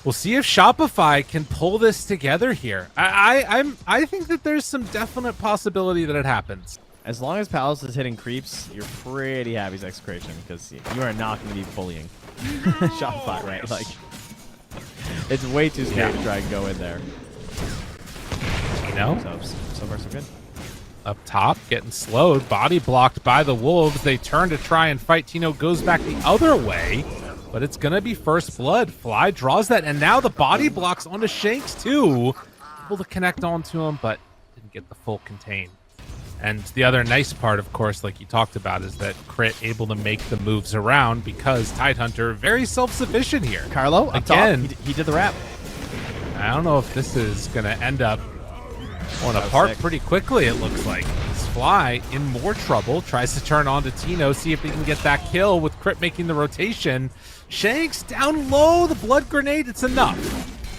We'll see if Shopify can pull this together here. I think that there's some definite possibility that it happens. As long as Palos is hitting creeps, you're pretty happy as Execration because you are not going to be bullying Shopify, right? Like, it's way too scary to try and go in there. Tino, so far so good. Up top, getting slowed, body blocked by the Wolves. They turn to try and fight. Tino goes back the other way, but it's going to be first blood. Fly draws that, and now the body blocks onto Shanks too. Able to connect onto him, but didn't get the full contain. And the other nice part, of course, like you talked about, is that Crit able to make the moves around because Tidehunter very self-sufficient here. Carlo, again, he did the wrap. I don't know if this is going to end up going apart pretty quickly, it looks like. Fly in more trouble, tries to turn on to Tino, see if he can get that kill with Crit making the rotation. Shanks down low, the blood grenade, it's enough.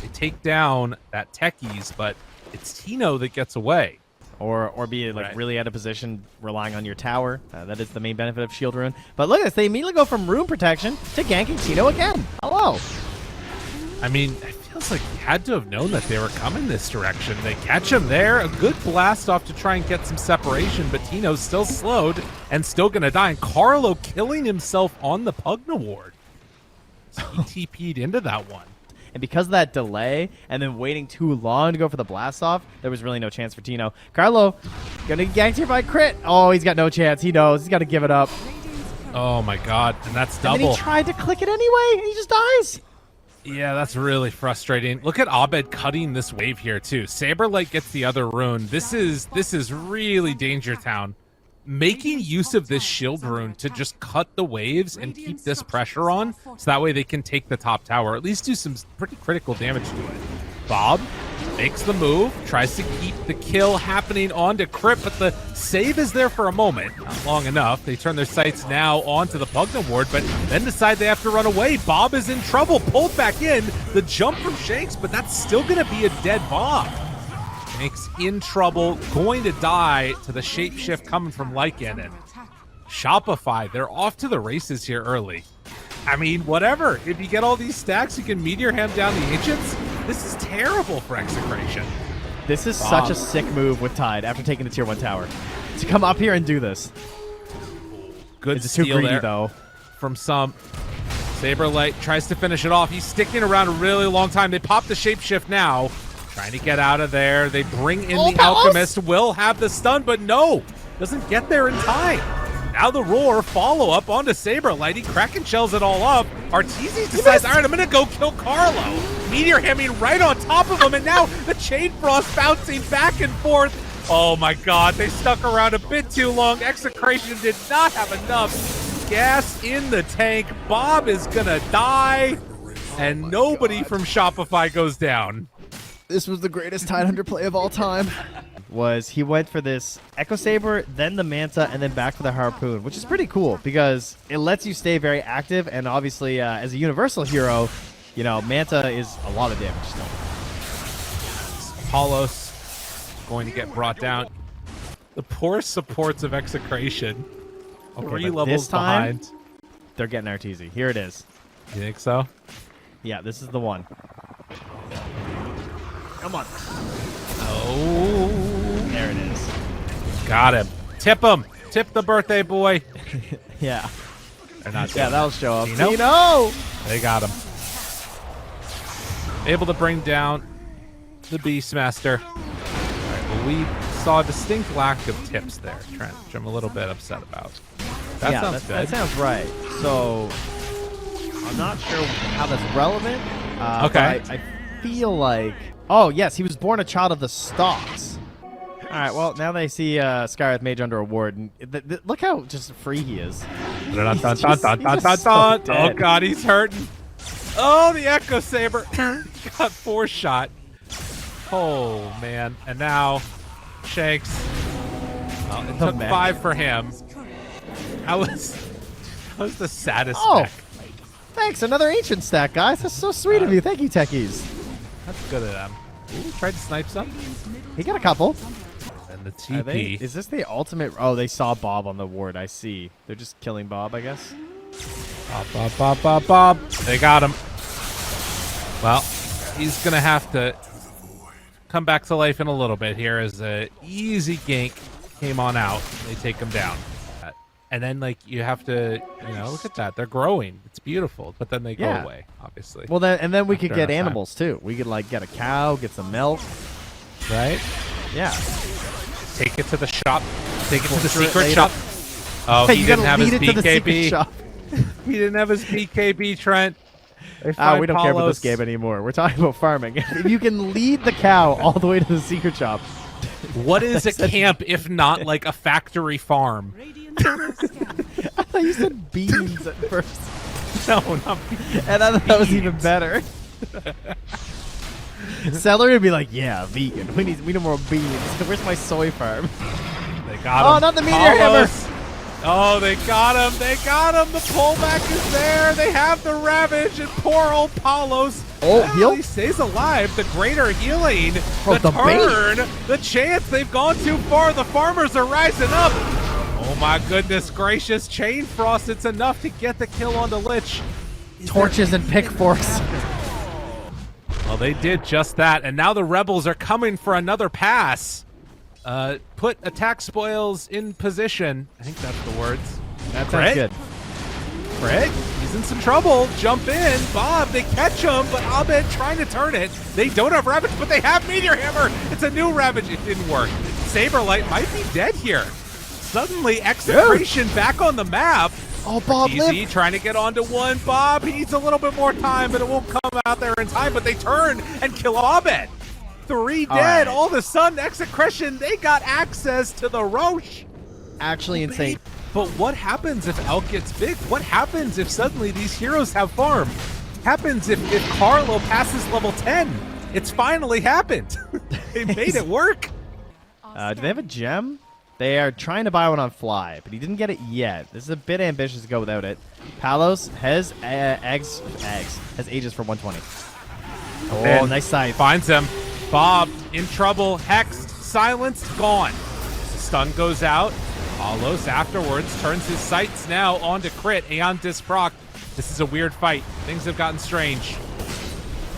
They take down that Techies, but it's Tino that gets away. Or be like really out of position, relying on your tower. That is the main benefit of Shield Rune. But look at this, they immediately go from Rune Protection to ganking Tino again. Hello. I mean, it feels like he had to have known that they were coming this direction. They catch him there, a good blast off to try and get some separation, but Tino's still slowed and still gonna die. And Carlo killing himself on the Pugna ward. So he TP'd into that one. And because of that delay and then waiting too long to go for the blast off, there was really no chance for Tino. Carlo, gonna get ganked here by Crit. Oh, he's got no chance. He knows. He's got to give it up. Oh my god, and that's double. And then he tried to click it anyway, and he just dies. Yeah, that's really frustrating. Look at Abed cutting this wave here too. SabeRLight gets the other rune. This is really Danger Town. Making use of this shield rune to just cut the waves and keep this pressure on, so that way they can take the top tower, at least do some pretty critical damage to it. Bob makes the move, tries to keep the kill happening onto Crit, but the save is there for a moment. Not long enough. They turn their sights now onto the Pugna ward, but then decide they have to run away. Bob is in trouble, pulled back in. The jump from Shanks, but that's still going to be a dead Bob. Shanks in trouble, going to die to the shapeshift coming from Lycan. And Shopify, they're off to the races here early. I mean, whatever. If you get all these stacks, you can meteor ham down the Ancients. This is terrible for Execration. This is such a sick move with Tide after taking the tier 1 tower. To come up here and do this. Good it's steal too greedy, there though. From some. SabeRLight tries to finish it off. He's sticking around a really long time. They pop the shapeshift now. Trying to get out of there. They bring in the Palos! Alchemist. Will have the stun, but no. Doesn't get there in time. Now the roar, follow-up onto SabeRLight. He Kraken shells it all up. Arteezy decides, all right, I'm going to go kill Carlo. Meteor hamming right on top of him, and now the Chain Frost bouncing back and forth. Oh my god, they stuck around a bit too long. Execration did not have enough gas in the tank. Bob is going to die, and nobody from Shopify goes down. This was the greatest Tidehunter play of all time. He went for this Echo Saber, then the Manta, and then back for the Harpoon, which is pretty cool because it lets you stay very active. And obviously, as a universal hero, you know, Manta is a lot of damage still. Palos going to get brought down. The poor supports of Execration. Okay, 3 but levels this time, behind. They're getting Arteezy. Here it is. You think so? Yeah, this is the one. Come on. Oh. There it is. Got him. Tip him. Tip the birthday boy. Yeah. They're not. Yeah, that'll show up. Tino? Tino! They got him. Able to bring down the Beastmaster. All right, well, we saw a distinct lack of tips there, Trent, which I'm a little bit upset about. That sounds good. That sounds right. So, I'm not sure how that's relevant. Okay. But I feel like... Oh, yes, he was born a child of the Stalks. All right, well, now they see Skywrath Mage under a ward. And look how just free he is. Oh, God, he's hurting. Oh, the Echo Saber got 4 shot. Oh, man. And now, Shanks. Well, it took 5 for him. That was the saddest mech. Thanks. Another Ancient stack, guys. That's so sweet of you. Thank you, techies. That's good of them. Ooh, tried to snipe some. He got a couple. And the TP. Is this the ultimate? Oh, they saw Bob on the ward. I see. They're just killing Bob, I guess. Bob. They got him. Well, He's gonna have to come back to life in a little bit here as a easy gank came on out. They take him down. And then, like, you have to, look at that. They're growing. It's beautiful. But then they go away, obviously. Well, then we could get animals, too. We could, like, get a cow, get some milk. Right? Yeah. Take it to the shop. Take it to the secret shop. Oh, he didn't have his BKB. He didn't have his BKB, Trent. We don't care about this game anymore. We're talking about farming. If you can lead the cow all the way to the secret shop. What is a camp if not like a factory farm? I thought you said beans at first. No, not beans. And I thought that was even better. Celery would be like, yeah, vegan. We need more beans. Where's my soy farm? They got him. Oh, not the meteor hammer. Oh, they got him. They got him. The pullback is there. They have the Ravage and poor old Palos. Oh, heal? He stays alive. The greater healing. Bro, the turn. The chance. They've gone too far. The farmers are rising up. Oh, my goodness gracious. Chain Frost. It's enough to get the kill on the Lich. Torches and pitchforks. Well, they did just that. And now the Rebels are coming for another pass. Put attack spoils in position. I think that's the words. That sounds good. Fred, he's in some trouble. Jump in. Bob, they catch him, but Abed trying to turn it. They don't have Ravage, but they have Meteor Hammer. It's a new Ravage. It didn't work. SabeRLight might be dead here. Suddenly, Execration back on the map. Oh, Bob Arteezy trying to get onto one. Bob, he needs a little bit more time, but it won't come out there in time. But they turn and kill Abed. 3 dead. All of a sudden, Execration, they got access to the Roche. Actually insane. But what happens if Elk gets big? What happens if suddenly these heroes have farm? Happens if Carlo passes level 10? It's finally happened. They made it work. Do they have a gem? They are trying to buy one on Fly, but he didn't get it yet. This is a bit ambitious to go without it. Palos has has Aegis for 120. Oh, nice side. Finds him. Bob in trouble. Hexed. Silenced. Gone. Stun goes out. Palos afterwards turns his sights now onto crit. Aeon disproc. This is a weird fight. Things have gotten strange.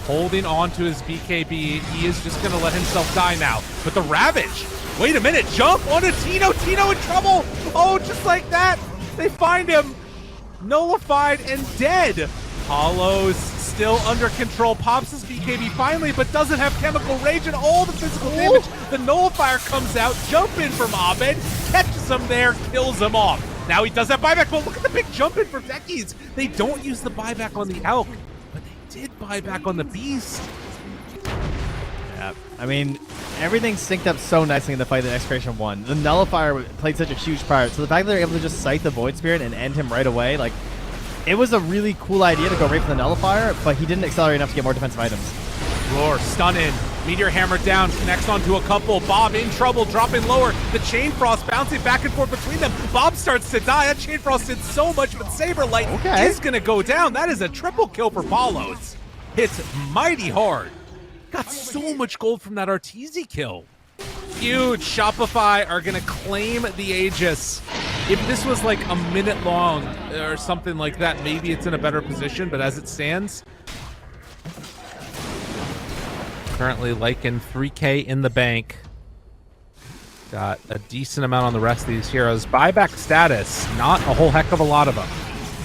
Holding on to his BKB. He is just going to let himself die now. But the Ravage. Wait a minute. Jump onto Tino. Tino in trouble. Oh, just like that. They find him. Nullified and dead. Palos still under control. Pops his BKB finally, but doesn't have Chemical Rage and all the physical damage. The Nullifier comes out. Jump in from Abed. Catches him there. Kills him off. Now he does have buyback, but look at the big jump in for Techies. They don't use the buyback on the Elk, but they did buyback on the Beast. Yeah, I mean, everything synced up so nicely in the fight that Execration won. The Nullifier played such a huge part, so the fact that they're able to just sight the Void Spirit and end him right away, like, it was a really cool idea to go right for the Nullifier, but he didn't accelerate enough to get more defensive items. Roar, stun in. Meteor Hammer down, connects onto a couple. Bob in trouble, dropping lower. The Chain Frost bouncing back and forth between them. Bob starts to die. That Chain Frost did so much, but SabeRLight is going to go down. That is a triple kill for Palos. Hits mighty hard. Got so much gold from that Arteezy kill. Huge. Shopify are going to claim the Aegis. If this was like a minute long or something like that, maybe it's in a better position, but as it stands, currently Lycan 3K in the bank. Got a decent amount on the rest of these heroes. Buyback status, not a whole heck of a lot of them.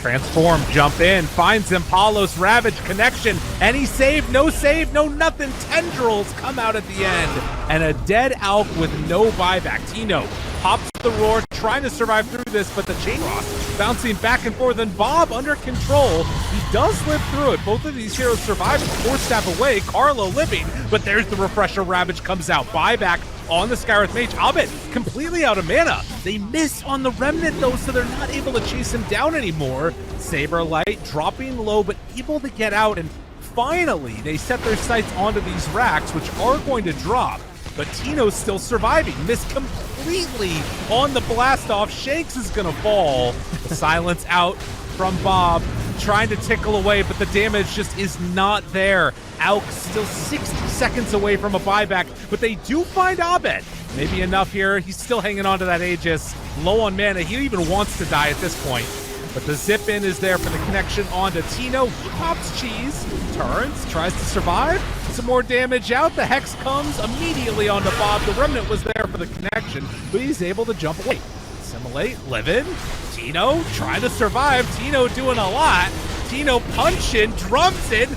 Transform, jump in, finds him, Palos, Ravage, connection, any save, no nothing. Tendrils come out at the end, and a dead Elk with no buyback. Tino pops the roar, trying to survive through this, but the Chain Frost bouncing back and forth, and Bob under control. He does live through it. Both of these heroes survive, 4 staff away. Carlo living, but there's the Refresher. Ravage comes out, buyback on the Skywrath Mage. Abed completely out of mana. They miss on the Remnant though, so they're not able to chase him down anymore. SabeRLight dropping low, but able to get out, and finally they set their sights onto these racks, which are going to drop. But Tino's still surviving. Missed completely on the blast off. Shanks is gonna fall. The silence out from Bob, trying to tickle away, but the damage just is not there. Alk still 60 seconds away from a buyback, but they do find Abed. Maybe enough here. He's still hanging on to that Aegis. Low on mana. He even wants to die at this point. But the zip in is there for the connection onto Tino. Pops cheese, turns, tries to survive. some more damage out. The Hex comes immediately onto Bob. The Remnant was there for the connection, but he's able to jump away. Assimilate, living. Tino trying to survive. Tino doing a lot. Tino punching, drums in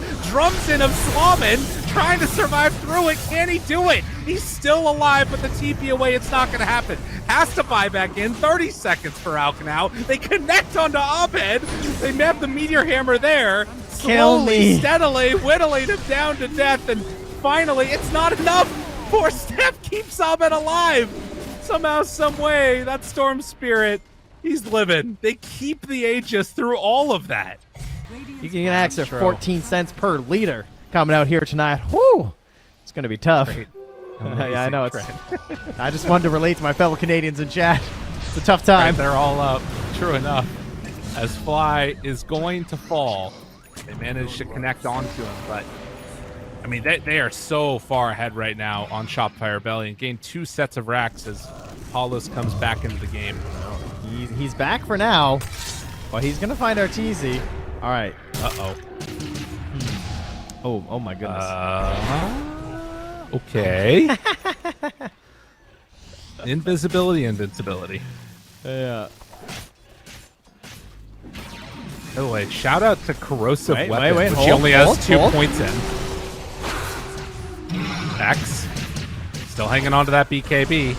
of Slamming, trying to survive through it. Can he do it? He's still alive, but the TP away, it's not going to happen. Has to buy back in. 30 seconds for Alcanau. They connect onto Abed. They map the Meteor Hammer there. Slowly, steadily whittling him down to death, and finally, it's not enough. 4-step keeps Abed alive. Somehow, some way, that Storm Spirit, he's living. They keep the Aegis through all of that. You can get an extra 14 cents per liter coming out here tonight. Whoo! It's going to be tough. Yeah, I know. It's. I just wanted to relate to my fellow Canadians in chat. It's a tough time. They're all up. True enough. As Fly is going to fall, they managed to connect onto him, but I mean, they are so far ahead right now on Shopify BALI and gain 2 sets of racks as Palos comes back into the game. He's back for now, but he's going to find Arteezy. All right. Uh-oh. Oh my goodness. Okay. Invincibility. Yeah. Oh, wait. Shout out to Corrosive Wait, Weapon, which he only has 2 points in. Hex. Still hanging on to that BKB.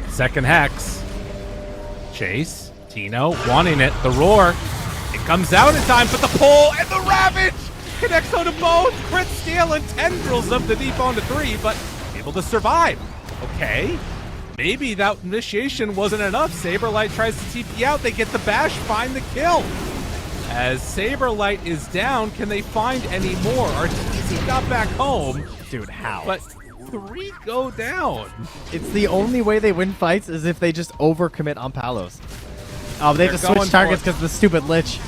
Second Hex. Chase. Tino wanting it. The roar. It comes out in time, but the pull and the Ravage connects onto both. Crit steal and tendrils them to deep onto 3, but able to survive. Okay. Maybe that initiation wasn't enough. SabeRLight tries to TP out. They get the bash, find the kill. As SabeRLight is down, can they find any more? Arteezy got back home. Dude, how? But 3 go down. It's the only way they win fights is if they just overcommit on Palos. Oh, they just switch targets because of the stupid Lich.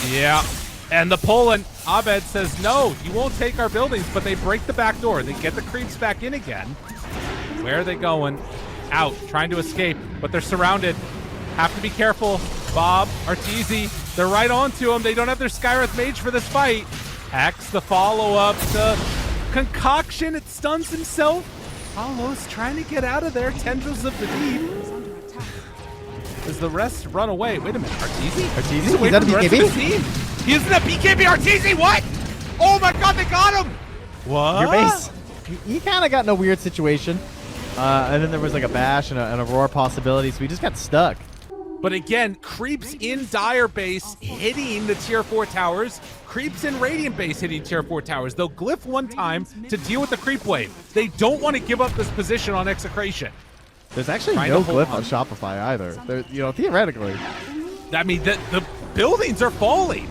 Yeah. And the pull, and Abed says, no, you won't take our buildings, but they break the back door. They get the creeps back in again. Where are they going? Out, trying to escape, but they're surrounded. Have to be careful. Bob, Arteezy, they're right onto him. They don't have their Skywrath Mage for this fight. Hex, the follow-up, the concoction, it stuns himself. Palos trying to get out of there. Tendrils of the deep. As the rest run away. Wait a minute, Arteezy? Arteezy? Is that a BKB? He isn't a BKB, Arteezy, what? Oh my god, they got him! What? Your base. He kind of got in a weird situation. And then there was like a bash and a roar possibility, so he just got stuck. But again, creeps in Dire base hitting the tier 4 towers. Creeps in Radiant base hitting tier 4 towers. They'll glyph one time to deal with the creep wave. They don't want to give up this position on Execration. There's actually no glyph on Shopify either. Theoretically. I mean, the buildings are falling.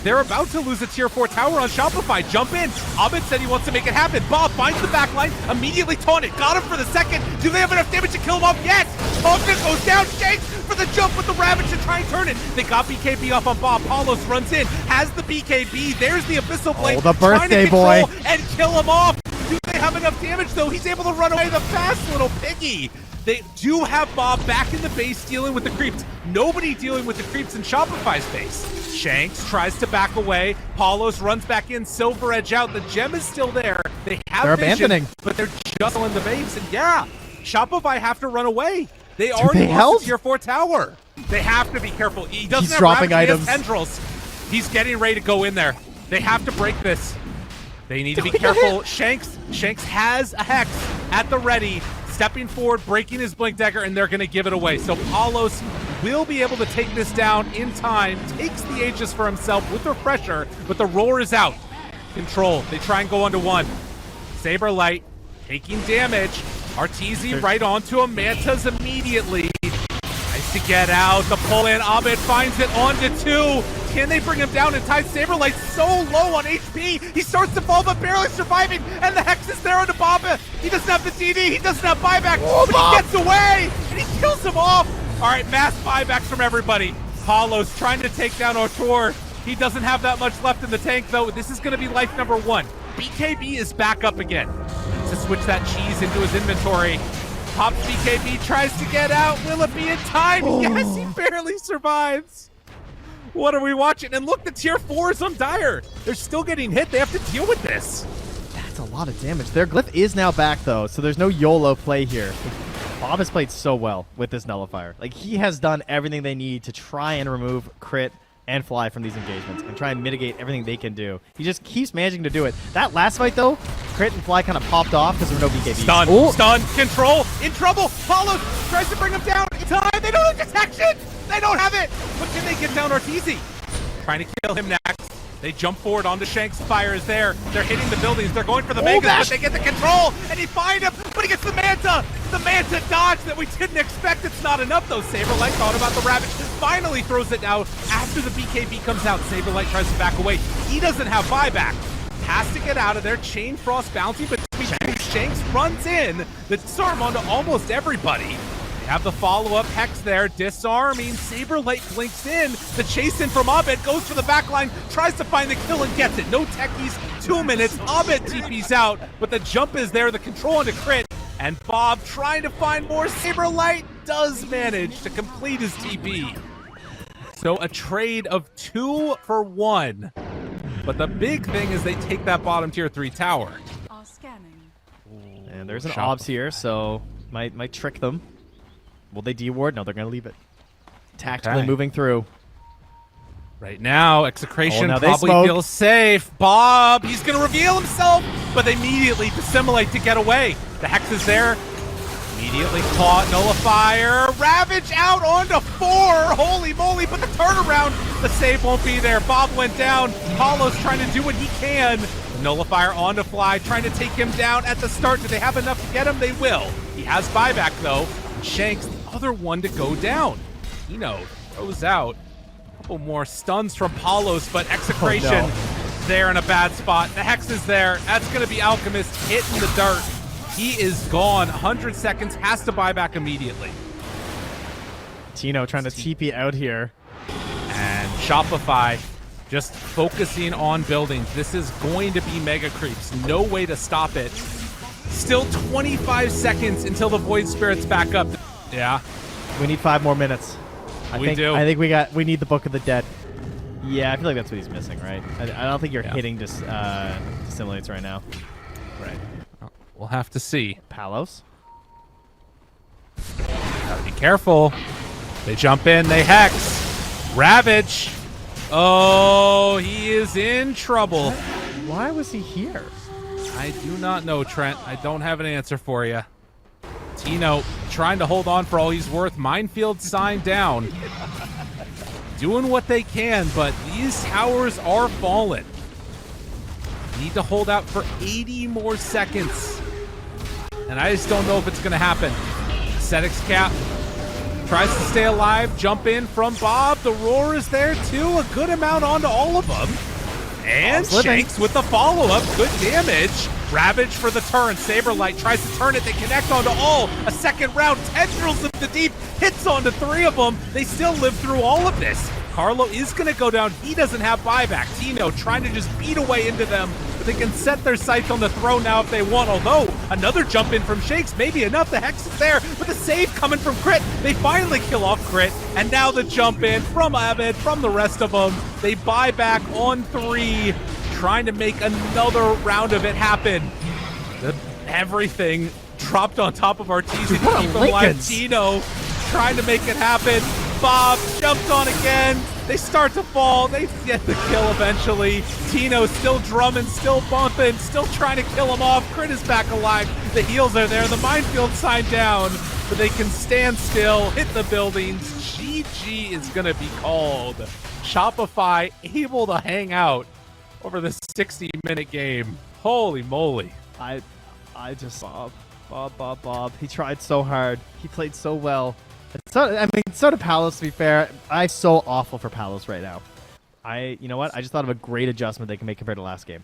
They're about to lose a tier 4 tower on Shopify. Jump in. Abed said he wants to make it happen. Bob finds the backline, immediately taunted. Got him for the second. Do they have enough damage to kill him off? Yes! Cognate goes down. Shanks for the jump with the Ravage to try and turn it. They got BKB off on Bob. Palos runs in, has the BKB. There's the Abyssal Blade. Oh, the birthday boy. And kill him off. Do they have enough damage, though? He's able to run away, the fast little piggy. They do have Bob back in the base dealing with the creeps. Nobody dealing with the creeps in Shopify's base. Shanks tries to back away. Palos runs back in. Silver Edge out. The gem is still there. They're abandoning. But they're just in the base. And yeah, Shopify have to run away. They already lost the tier 4 tower. They have to be careful. He doesn't have dropping Ravage, items. He has tendrils. He's getting ready to go in there. They have to break this. They need to be careful. Shanks has a Hex at the ready. Stepping forward, breaking his Blink Dagger, and they're going to give it away. So Palos will be able to take this down in time. Takes the Aegis for himself with Refresher, but the roar is out. Control. They try and go onto 1. SabeRLight taking damage. Arteezy right onto him. Mantas immediately. Nice to get out. The pull in. Abed finds it onto 2. Can they bring him down in time? SabeRLight's so low on HP. He starts to fall, but barely surviving. And the Hex is there onto Baba. He doesn't have the DD. He doesn't have buyback. But he gets away. And he kills him off. All right, mass buybacks from everybody. Palos trying to take down Otor. He doesn't have that much left in the tank, though. This is going to be life number 1. BKB is back up again. To switch that cheese into his inventory. Pops BKB, tries to get out. Will it be in time? Yes, he barely survives. What are we watching? And look, the tier 4 is on Dire. They're still getting hit. They have to deal with this. That's a lot of damage. Their glyph is now back, though, so there's no YOLO play here. Bob has played so well with this nullifier. Like, he has done everything they need to try and remove crit and fly from these engagements and try and mitigate everything they can do. He just keeps managing to do it. That last fight, though, crit and fly kind of popped off because there were no BKB. Stun, Ooh. stun, control, in trouble. Palos tries to bring him down in time. They don't have detection. They don't have it. But can they get down Arteezy? Trying to kill him next. They jump forward onto Shanks. Fire is there. They're hitting the buildings. They're going for the megas, but they get the control, and he find him, but he gets the Manta. The Manta dodge that we didn't expect. It's not enough, though. SabeRLight thought about the Ravage. Finally throws it out after the BKB comes out. SabeRLight tries to back away. He doesn't have buyback. Has to get out of there. Chain Frost bouncing, but Shanks runs in. The disarm onto almost everybody. Have the follow-up Hex there, disarming. SabeRLight blinks in. The chase in from Abed goes for the backline, tries to find the kill and gets it. No techies, 2 minutes. Abed TP's out, but the jump is there, the control into crit. And Bob trying to find more. SabeRLight does manage to complete his TP. So a trade of 2 for 1. But the big thing is they take that bottom tier 3 tower. And there's an obs here, so might trick them. Will they deward? No, they're going to leave it. Tactically moving through. Right now, Execration now probably feels safe. Bob, he's going to reveal himself, but they immediately dissimulate to get away. The Hex is there. Immediately caught, nullifier. Ravage out onto 4. Holy moly, but the turnaround, the save won't be there. Bob went down. Palos trying to do what he can. Nullifier onto Fly, trying to take him down at the start. Do they have enough to get him? They will. He has buyback, though. Shanks, the other one to go down. Tino throws out a couple more stuns from Palos, but Execration there in a bad spot. The Hex is there. That's going to be Alchemist hitting the dirt. He is gone. 100 seconds, has to buy back immediately. Tino trying to TP out here. And Shopify just focusing on buildings. This is going to be mega creeps. No way to stop it. Still 25 seconds until the Void Spirit's back up. Yeah. We need 5 more minutes. I think we need the Book of the Dead. Yeah, I feel like that's what he's missing, right? I don't think you're hitting dissimulates right now. Right. Well, we'll have to see. Palos. Gotta be careful. They jump in, they Hex. Ravage. Oh, he is in trouble. Why was he here? I do not know, Trent. I don't have an answer for you. Tino trying to hold on for all he's worth. Minefield sign down. Doing what they can, but these towers are falling. Need to hold out for 80 more seconds. And I just don't know if it's going to happen. Ascetics cap tries to stay alive. Jump in from Bob. The roar is there too. A good amount onto all of them. And Shanks with the follow-up. Good damage. Ravage for the turn. SabeRLight tries to turn it. They connect onto all. A second round. Tendrils of the deep. Hits onto 3 of them. They still live through all of this. Carlo is going to go down. He doesn't have buyback. Tino trying to just beat away into them. But they can set their sights on the throne now if they want. Although, another jump in from Shanks. Maybe enough. The Hex is there. But the save coming from Crit. They finally kill off Crit. And now the jump in from Abed, from the rest of them. They buy back on 3. Trying to make another round of it happen. Everything dropped on top of Arteezy to keep him alive. Tino trying to make it happen. Bob jumped on again. They start to fall. They get the kill eventually. Tino still drumming, still bumping, still trying to kill him off. Crit is back alive. The heals are there. The minefield sign down, but they can stand still, hit the buildings. GG is going to be called. Shopify able to hang out over this 60-minute game. Holy moly. I just Bob. He tried so hard. He played so well. So did Palos, to be fair. I'm so awful for Palos right now. You know what? I just thought of a great adjustment they can make compared to last game.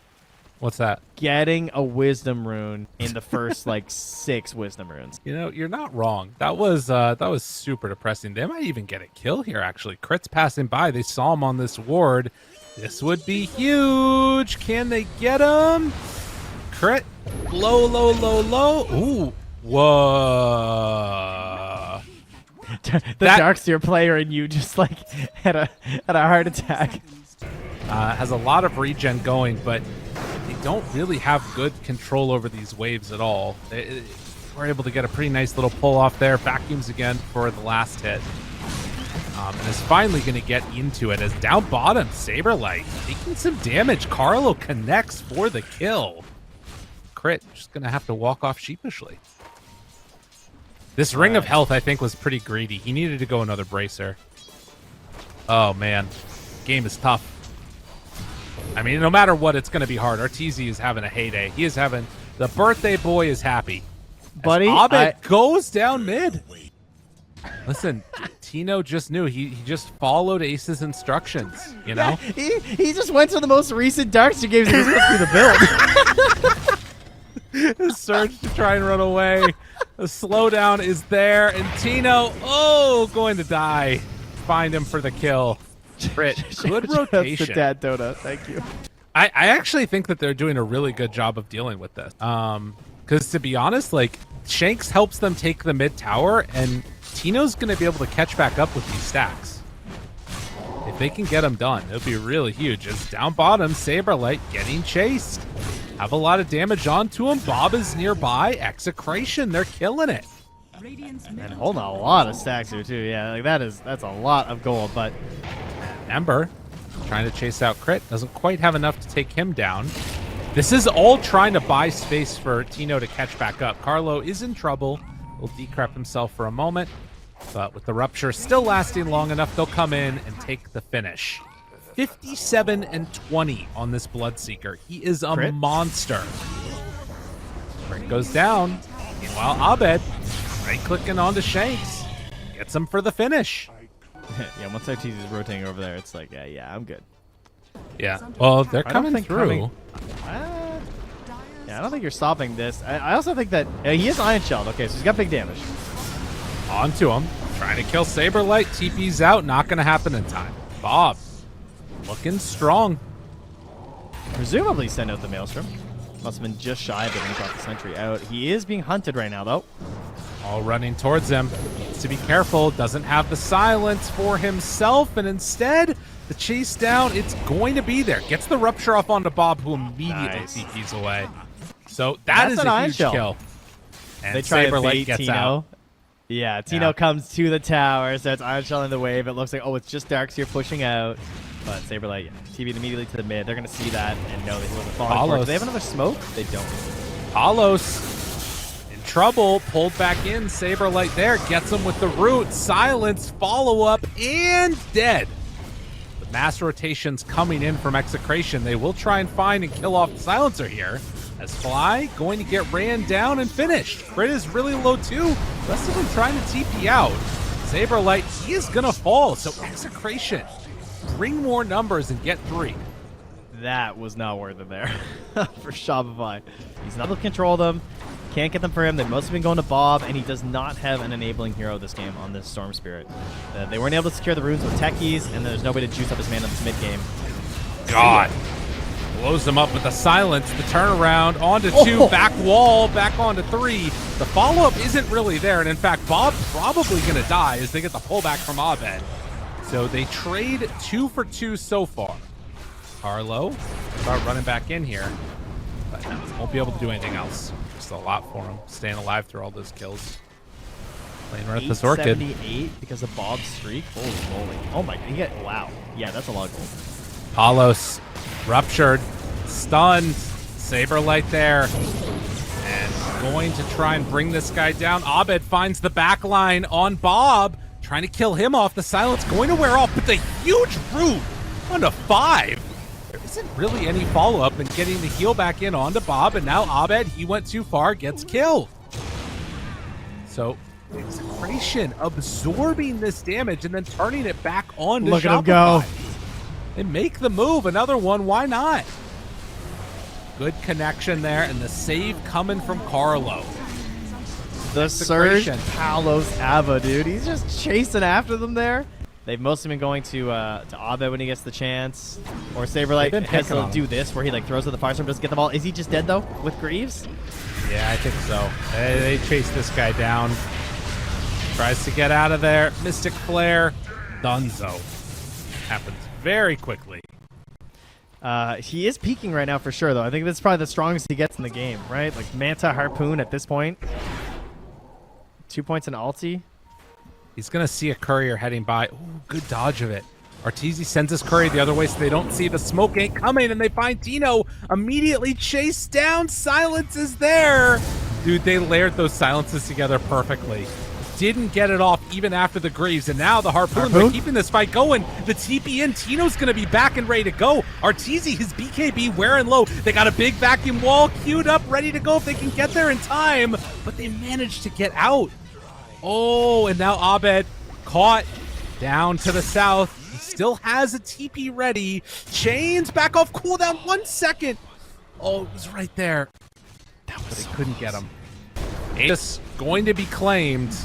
What's that? Getting a wisdom rune in the first 6 wisdom runes. You know, you're not wrong. That was super depressing. They might even get a kill here, actually. Crit's passing by. They saw him on this ward. This would be huge. Can they get him? Crit. Low. Ooh. Whoa. The Darkseer player and you just had a heart attack. Has a lot of regen going, but I think don't really have good control over these waves at all. We're able to get a pretty nice little pull off there. Vacuums again for the last hit. And is finally going to get into it as down bottom, SabeRLight taking some damage. Carlo connects for the kill. Crit just going to have to walk off sheepishly. This ring of health, I think, was pretty greedy. He needed to go another bracer. Oh, man. Game is tough. I mean, no matter what, it's going to be hard. Arteezy is having a heyday. He is having... The birthday boy is happy. Buddy, Abed goes down mid. Listen, Tino just knew. He just followed Ace's instructions, you know? Yeah, he just went to the most recent Darkster games and he's supposed to be the build. His surge to try and run away. The slowdown is there, and Tino, going to die. Find him for the kill. Crit. Good rotation. That's the dad Dota. Thank you. I actually think that they're doing a really good job of dealing with this. Because to be honest, like, Shanks helps them take the mid tower, and Tino's going to be able to catch back up with these stacks. If they can get them done, it would be really huge. As down bottom, SabeRLight getting chased. Have a lot of damage onto him. Bob is nearby. Execration, they're killing it. And holding a lot of stacks here too. Yeah, like that's a lot of gold. But Ember trying to chase out Crit. Doesn't quite have enough to take him down. This is all trying to buy space for Tino to catch back up. Carlo is in trouble. Will decrep himself for a moment. But with the rupture still lasting long enough, they'll come in and take the finish. 57-20 on this Bloodseeker. He is a Crit? monster. Crit goes down. Meanwhile, Abed right-clicking onto Shanks. Gets him for the finish. yeah, once Arteezy is rotating over there, it's like, yeah, I'm good. Yeah, well, they're I don't coming think through. Yeah, I don't think you're stopping this. I also think that he is Iron Shelled. Okay, so he's got big damage. Onto him. Trying to kill SabeRLight. TP's out. Not going to happen in time. Bob looking strong. Presumably send out the Maelstrom. Must have been just shy of it when he got the sentry out. He is being hunted right now, though. All running towards him. Needs to be careful. Doesn't have the silence for himself, and instead, the chase down, it's going to be there. Gets the rupture off onto Bob, who immediately TPs away. So that is a huge kill. And they try to SabeRLight bait gets Tino. out. Yeah, Tino comes to the tower, starts Iron Shelling the wave. It looks like, it's just Darkseer pushing out. But SabeRLight, TV'd immediately to the mid. They're going to see that and know that he wasn't falling forward. Do they have another smoke? They don't. Palos in trouble, pulled back in. SabeRLight there, gets him with the root. Silence, follow-up, and dead. The mass rotations coming in from Execration. They will try and find and kill off the silencer here. As Fly going to get ran down and finished. Crit is really low too. Rest of them trying to TP out. SabeRLight, he is going to fall. So Execration, bring more numbers and get 3. That was not worth it there for Shopify. He's not able to control them. Can't get them for him. They must have been going to Bob, and he does not have an enabling hero this game on this Storm Spirit. They weren't able to secure the runes with techies, and there's no way to juice up his mana in this mid game. God. Blows them up with the silence, the turnaround, onto 2, back wall, back onto 3. The follow-up isn't really there, and in fact, Bob's probably going to die as they get the pullback from Abed. So they trade 2 for 2 so far. Carlo, start running back in here, but won't be able to do anything else. Just a lot for him, staying alive through all those kills. Playing right at this Orchid. 78 because of Bob's streak? Holy moly. Oh my god, wow. Yeah, that's a lot of gold. Palos ruptured, stunned, SabeRLight there, and going to try and bring this guy down. Abed finds the back line on Bob, trying to kill him off. The silence going to wear off, but the huge root onto 5. There isn't really any follow-up and getting the heal back in onto Bob, and now Abed, he went too far, gets killed. So Execration absorbing this damage and then turning it back on to Look Shopify. at him go. They make the move. Another one. Why not? Good connection there, and the save coming from Carlo. The Surge Palos Ava, dude. He's just chasing after them there. They've mostly been going to Abed when he gets the chance. Or SabeRLight has to do this where he throws with the Firestorm, doesn't get the ball. Is he just dead though with Greaves? Yeah, I think so. They chase this guy down. Tries to get out of there. Mystic Flare. Dunzo. Happens very quickly. He is peaking right now for sure, though. I think that's probably the strongest he gets in the game, right? Like Manta, Harpoon at this point. 2 points in ulti. He's going to see a courier heading by. Ooh, good dodge of it. Arteezy sends his courier the other way so they don't see the smoke ain't coming, and they find Tino immediately chased down. Silence is there. Dude, they layered those silences together perfectly. Didn't get it off even after the Greaves, and now the Harpoon. They're keeping this fight going. The TP in, Tino's going to be back and ready to go. Arteezy, his BKB wearing low. They got a big vacuum wall queued up, ready to go if they can get there in time, but they managed to get out. Oh, and now Abed caught down to the south. He still has a TP ready. Chains back off cooldown 1 second. Oh, it was right there. But they couldn't get him. Ace going to be claimed.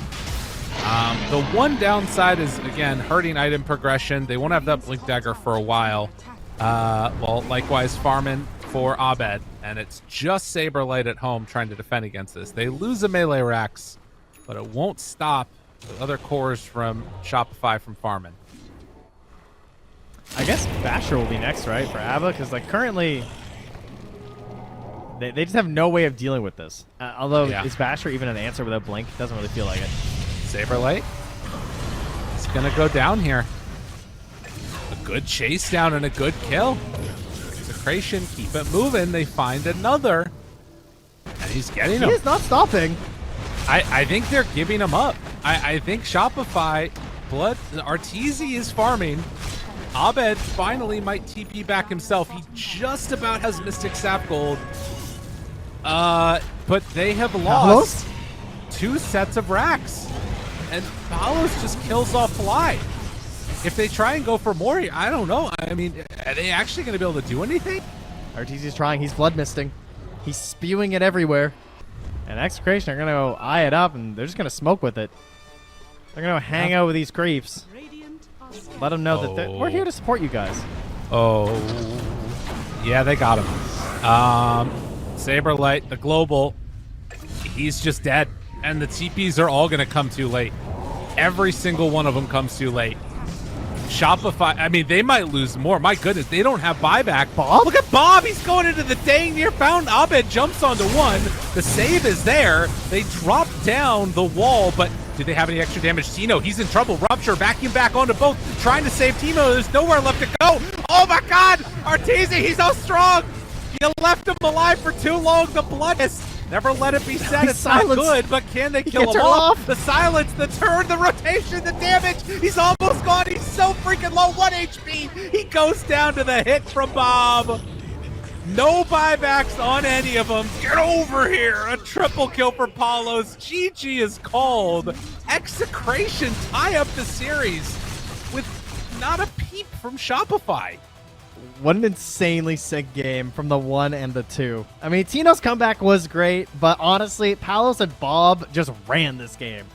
The one downside is, again, hurting item progression. They won't have that Blink Dagger for a while. Well, likewise, farming for Abed. And it's just SabeRLight at home trying to defend against this. They lose a melee Rax, but it won't stop the other cores from Shopify from farming. I guess Basher will be next, right, for Abba? Because, like, currently, they just have no way of dealing with this. Although, is Basher even an answer without Blink? Doesn't really feel like it. SabeRLight is going to go down here. A good chase down and a good kill. Execration, keep it moving. They find another. And he's getting him. He is not stopping. I think they're giving him up. I think Shopify, Arteezy is farming. Abed finally might TP back himself. He just about has Mystic Sap Gold. But they have lost 2 sets of racks. And Palos just kills off Fly. If they try and go for more, I don't know. I mean, are they actually going to be able to do anything? Arteezy's trying. He's blood misting. He's spewing it everywhere. And Execration are going to go eye it up, and they're just going to smoke with it. They're going to hang out with these creeps. Let them know that we're here to support you guys. Oh, yeah, they got him. SabeRLight, the global, he's just dead. And the TPs are all going to come too late. Every single one of them comes too late. Shopify, I mean, they might lose more. My goodness, they don't have buyback. Bob? Look at Bob. He's going into the dang near fountain. Abed jumps onto one. The save is there. They drop down the wall, but do they have any extra damage? Tino, he's in trouble. Rupture, vacuum back onto both. Trying to save Tino. There's nowhere left to go. Oh, my God. Arteezy, he's so strong. You left him alive for too long. The blood is... Never let it be said it's not good, but can they kill him off? The silence, the turn, the rotation, the damage. He's almost gone. He's so freaking low. 1 HP. He goes down to the hit from Bob. No buybacks on any of them. Get over here. A triple kill for Palos. GG is called. Execration tie up the series with not a peep from Shopify. What an insanely sick game from the 1 and the 2. I mean, Tino's comeback was great, but honestly, Palos and Bob just ran this game.